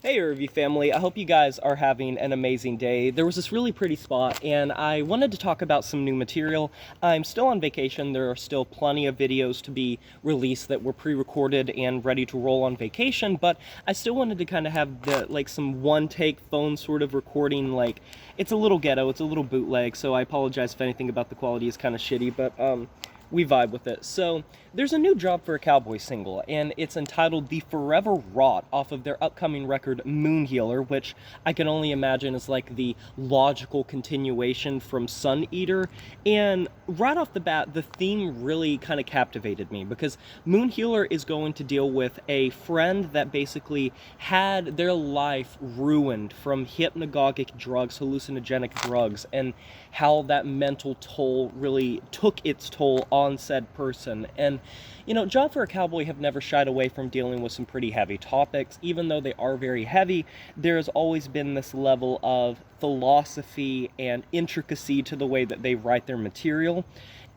Hey Review family, I hope you guys are having an amazing day. There was this really pretty spot and I wanted to talk about some new material. I'm still on vacation. There are still plenty of videos to be released that were pre-recorded and ready to roll on vacation, but I still wanted to kind of have some one-take phone sort of recording. Like, it's a little ghetto, it's a little bootleg, so I apologize if anything about the quality is kind of shitty, but we vibe with it. So there's a new Job for a Cowboy single, and it's entitled The Forever Rot off of their upcoming record Moon Healer, which I can only imagine is like the logical continuation from Sun Eater. And right off the bat, the theme really kind of captivated me because Moon Healer is going to deal with a friend that basically had their life ruined from hypnagogic drugs, hallucinogenic drugs, and how that mental toll really took its toll on said person. And you know, Job for a Cowboy have never shied away from dealing with some pretty heavy topics. Even though they are very heavy, there has always been this level of philosophy and intricacy to the way that they write their material.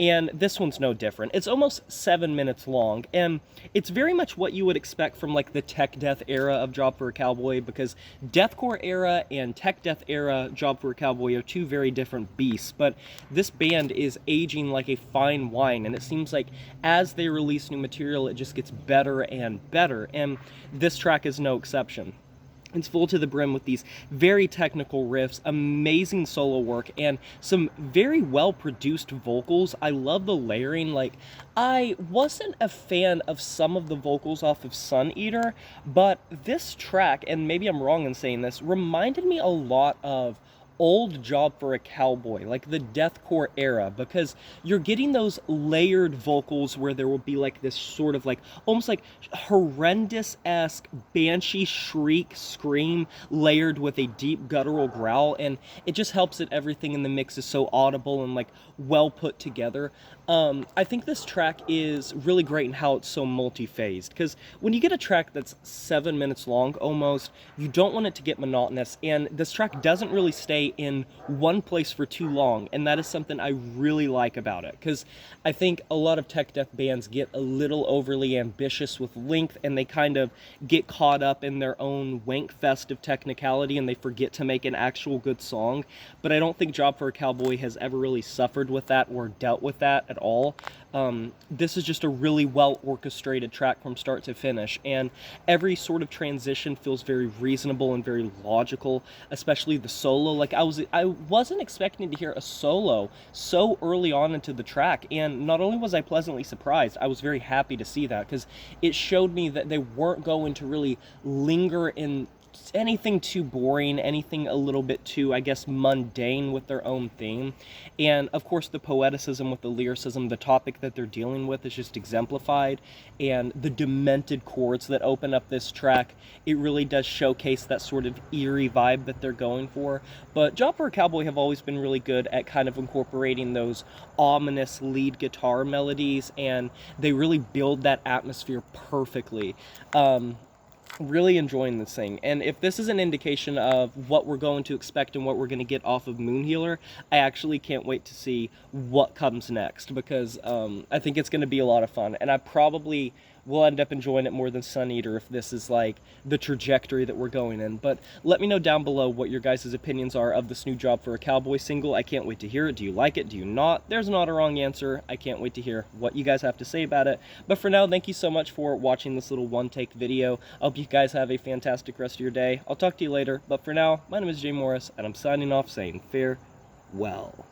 And this one's no different. It's almost 7 minutes long, and it's very much what you would expect from like the tech death era of Job for a Cowboy, because deathcore era and tech death era Job for a Cowboy are two very different beasts. But this band is aging like a fine wine, and it seems like as they release new material, it just gets better and better, and this track is no exception. It's full to the brim with these very technical riffs, amazing solo work, and some very well-produced vocals. I love the layering. Like, I wasn't a fan of some of the vocals off of Sun Eater, but this track, and maybe I'm wrong in saying this, reminded me a lot of old Job for a Cowboy, like the deathcore era, because you're getting those layered vocals where there will be like this sort of like almost like horrendous-esque banshee shriek scream layered with a deep guttural growl, and it just helps that everything in the mix is so audible and like well put together. I think this track is really great in how it's so multi-phased, because when you get a track that's 7 minutes long almost, you don't want it to get monotonous, and this track doesn't really stay in one place for too long, and that is something I really like about it, because I think a lot of tech death bands get a little overly ambitious with length, and they kind of get caught up in their own wank fest of technicality, and they forget to make an actual good song. But I don't think Job for a Cowboy has ever really suffered with that or dealt with that at all. This is just a really well orchestrated track from start to finish, and every sort of transition feels very reasonable and very logical, especially the solo. Like, I wasn't expecting to hear a solo so early on into the track, and not only was I pleasantly surprised, I was very happy to see that, because it showed me that they weren't going to really linger in anything too boring, anything a little bit too, I guess, mundane with their own theme. And of course the poeticism with the lyricism, the topic that they're dealing with, is just exemplified, and the demented chords that open up this track, it really does showcase that sort of eerie vibe that they're going for. But Job for a Cowboy have always been really good at kind of incorporating those ominous lead guitar melodies, and they really build that atmosphere perfectly. Really enjoying this thing, and if this is an indication of what we're going to expect and what we're going to get off of Moon Healer, I actually can't wait to see what comes next, because I think it's going to be a lot of fun, and I probably will end up enjoying it more than Sun Eater if this is like the trajectory that we're going in. But let me know down below what your guys' opinions are of this new Job for a Cowboy single. I can't wait to hear it. Do you like it? Do you not? There's not a wrong answer. I can't wait to hear what you guys have to say about it. But for now, thank you so much for watching this little one-take video. I hope you guys have a fantastic rest of your day. I'll talk to you later, but for now, my name is Jay Morris, and I'm signing off saying farewell.